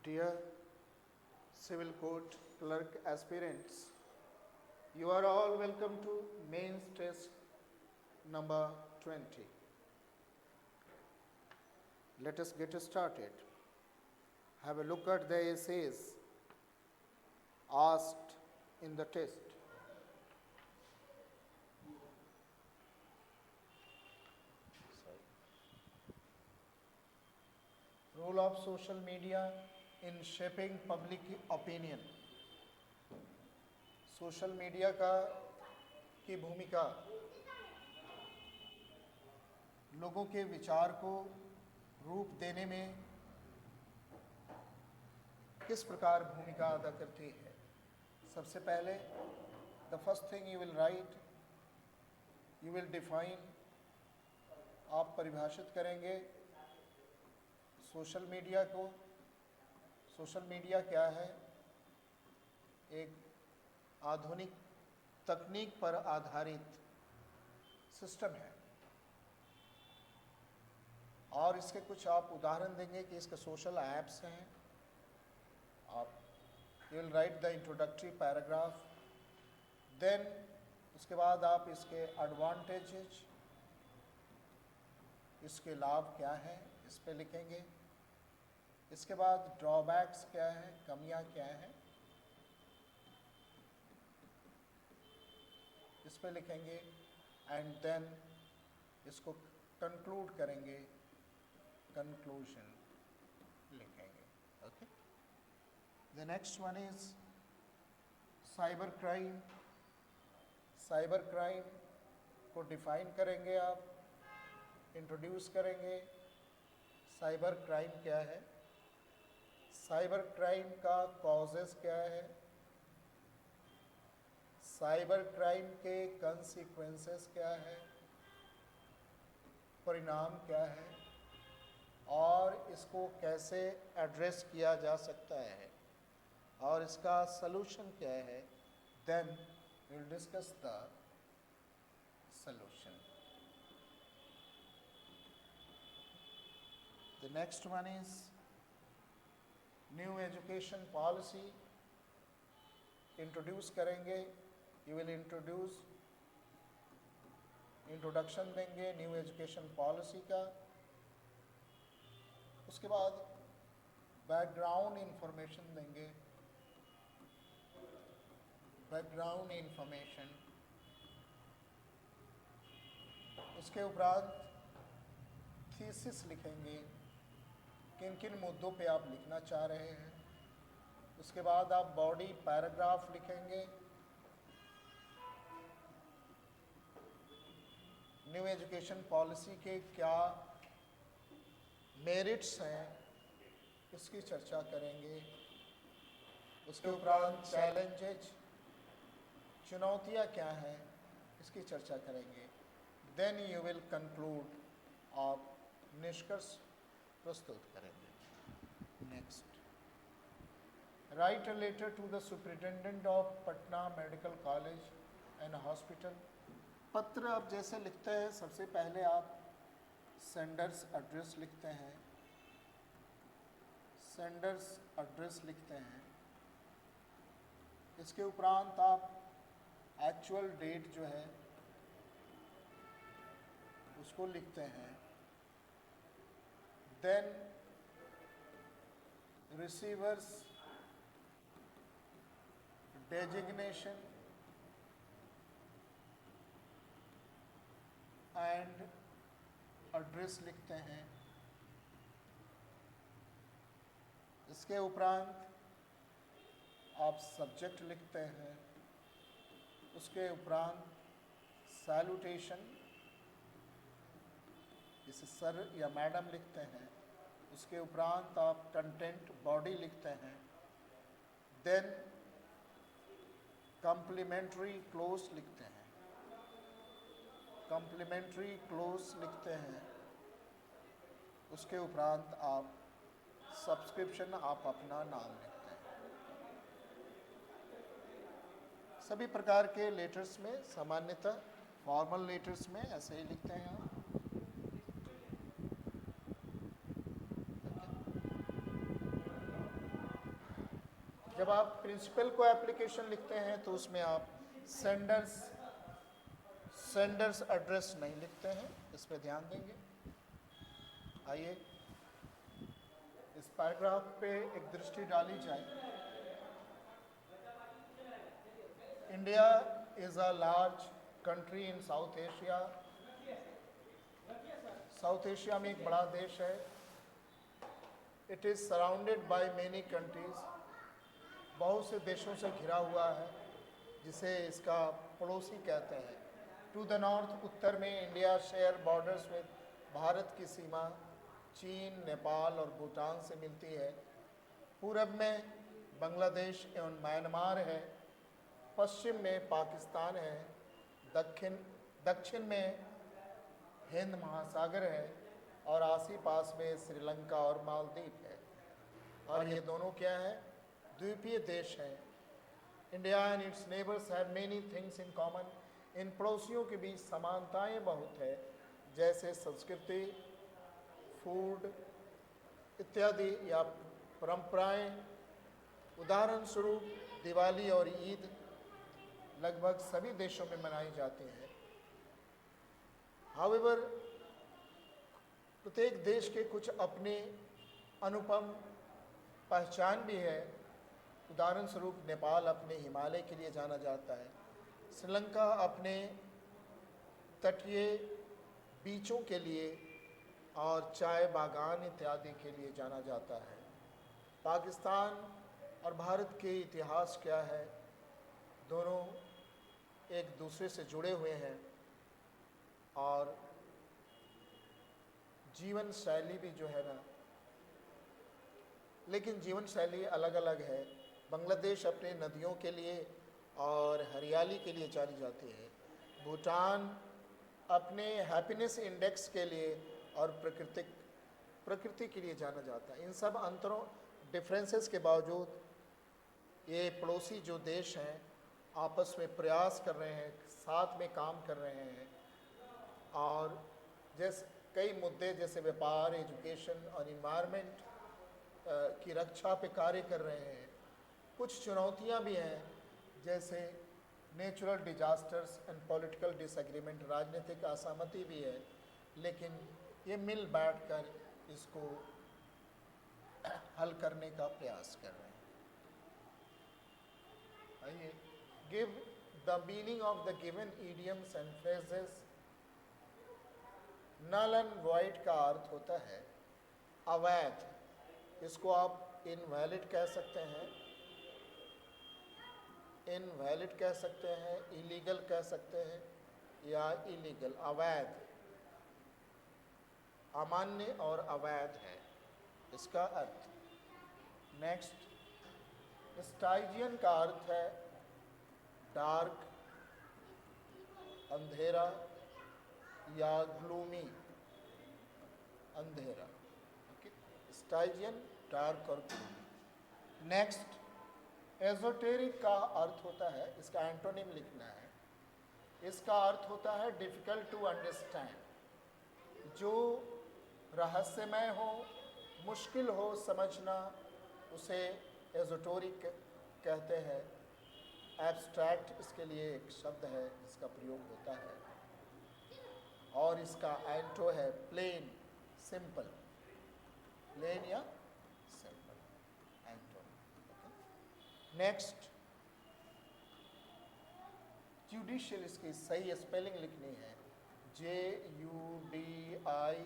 Dear Civil Court Clerk aspirants, you are all welcome to mains test number 20. Let us get started. Have a look at the essays asked in the test. Role of social media in shaping public opinion. Social media की भूमिका लोगों के विचार को रूप देने में किस प्रकार भूमिका अदा करती है। सबसे पहले the first thing you will right, you will define, आप परिभाषित करेंगे सोशल मीडिया को। सोशल मीडिया क्या है? एक आधुनिक तकनीक पर आधारित सिस्टम है और इसके कुछ आप उदाहरण देंगे कि इसके सोशल ऐप्स हैं। आप you will write the introductory paragraph, then उसके बाद आप इसके एडवांटेजेस, इसके लाभ क्या हैं, इस पे लिखेंगे। इसके बाद ड्रॉबैक्स क्या हैं, कमियां क्या हैं, इस पे लिखेंगे एंड देन इसको कंक्लूड करेंगे, कंक्लूजन लिखेंगे। Okay, the next one is cyber crime. Cyber crime को डिफाइन करेंगे, आप इंट्रोड्यूस करेंगे। साइबर क्राइम क्या है, साइबर क्राइम का कॉजेस क्या है, साइबर क्राइम के कंसिक्वेंसेस क्या है, परिणाम क्या है और इसको कैसे एड्रेस किया जा सकता है और इसका सलूशन क्या है। Then we will discuss the solution. The next one is new education policy. Introduce करेंगे, यू विल इंट्रोड्यूस, इंट्रोडक्शन देंगे न्यू एजुकेशन पॉलिसी का। उसके बाद बैकग्राउंड इंफॉर्मेशन देंगे, बैकग्राउंड इंफॉर्मेशन। उसके उपरांत थीसिस लिखेंगे, किन किन मुद्दों पे आप लिखना चाह रहे हैं। उसके बाद आप बॉडी पैराग्राफ लिखेंगे, न्यू एजुकेशन पॉलिसी के क्या मेरिट्स हैं इसकी चर्चा करेंगे। उसके उपरांत चैलेंजेज, चुनौतियां क्या हैं इसकी चर्चा करेंगे। देन यू विल कंक्लूड, आप निष्कर्ष प्रस्तुत करेंगे। Next, write a letter to the superintendent of Patna medical college and hospital. पत्र आप जैसे लिखते हैं, सबसे पहले आप सेंडर्स एड्रेस लिखते हैं, सेंडर्स एड्रेस लिखते हैं। इसके उपरांत आप एक्चुअल डेट जो है उसको लिखते हैं। Then receiver's designation and address लिखते हैं। इसके उपरांत आप सब्जेक्ट लिखते हैं। उसके उपरांत सैल्यूटेशन, जिसे सर या मैडम लिखते हैं। उसके उपरांत आप कंटेंट बॉडी लिखते हैं। देन कम्प्लीमेंट्री क्लोज लिखते हैं, कम्प्लीमेंट्री क्लोज लिखते हैं। उसके उपरांत आप सब्सक्रिप्शन, आप अपना नाम लिखते हैं। सभी प्रकार के लेटर्स में सामान्यतः फॉर्मल लेटर्स में ऐसे ही लिखते हैं आप। जब आप प्रिंसिपल को एप्लीकेशन लिखते हैं तो उसमें आप सेंडर्स एड्रेस नहीं लिखते हैं, इस पर ध्यान देंगे। आइए इस पैराग्राफ पे एक दृष्टि डाली जाए। India is a large country in south Asia. South Asia में एक बड़ा देश है। It is surrounded by many countries, बहुत से देशों से घिरा हुआ है, जिसे इसका पड़ोसी कहते हैं। टू द नॉर्थ, उत्तर में India share borders with, Bharat की सीमा चीन, नेपाल और भूटान से मिलती है। पूरब में बांग्लादेश एवं म्यांमार है। पश्चिम में पाकिस्तान है। दक्षिण में हिंद महासागर है और आसी पास में श्रीलंका और मालदीव है। और ये दोनों क्या है? द्वीपीय देश हैं। India and its neighbours have many things in common. इन पड़ोसियों के बीच समानताएं बहुत है, जैसे संस्कृति, फूड इत्यादि या परंपराएं। उदाहरण स्वरूप दिवाली और ईद लगभग सभी देशों में मनाई जाती है। हाउएवर, प्रत्येक देश के कुछ अपने अनुपम पहचान भी है। उदाहरण स्वरूप नेपाल अपने हिमालय के लिए जाना जाता है। श्रीलंका अपने तटीय बीचों के लिए और चाय बागान इत्यादि के लिए जाना जाता है। पाकिस्तान और भारत के इतिहास क्या है? दोनों एक दूसरे से जुड़े हुए हैं और जीवन शैली भी जो है ना, लेकिन जीवन शैली अलग अलग है। बांग्लादेश अपने नदियों के लिए और हरियाली के लिए जानी जाती है। भूटान अपने हैप्पीनेस इंडेक्स के लिए और प्रकृति के लिए जाना जाता है। इन सब अंतरों, डिफरेंसेस के बावजूद ये पड़ोसी जो देश हैं आपस में प्रयास कर रहे हैं, साथ में काम कर रहे हैं और जैसे कई मुद्दे जैसे व्यापार, एजुकेशन और इन्वायरमेंट की रक्षा पे कार्य कर रहे हैं। कुछ चुनौतियां भी हैं, जैसे natural disasters and political disagreement, राजनीतिक असहमति भी है, लेकिन ये मिल बैठकर इसको हल करने का प्रयास कर रहे हैं। आइए, give the meaning of the given idioms and phrases. Null and void का अर्थ होता है अवैध। इसको आप इनवैलिड कह सकते हैं, इनवैलिड कह सकते हैं, इलीगल कह सकते हैं या इलीगल। अवैध अमान्य और अवैध है इसका अर्थ। नेक्स्ट, स्टाइजियन का अर्थ है डार्क, अंधेरा या ग्लूमी, अंधेरा। स्टाइजियन डार्क और ग्लूमी। नेक्स्ट, एजोटेरिक का अर्थ होता है, इसका एंटोनिम लिखना है। इसका अर्थ होता है डिफिकल्ट टू अंडरस्टैंड, जो रहस्यमय हो, मुश्किल हो समझना, उसे एजोटेरिक कहते हैं। एब्स्ट्रैक्ट इसके लिए एक शब्द है जिसका प्रयोग होता है और इसका एंटो है प्लेन, सिंपल। प्लेन या सिंपल, एंटो। नेक्स्ट, जुडिशियल, इसकी सही स्पेलिंग लिखनी है JUDICIAL।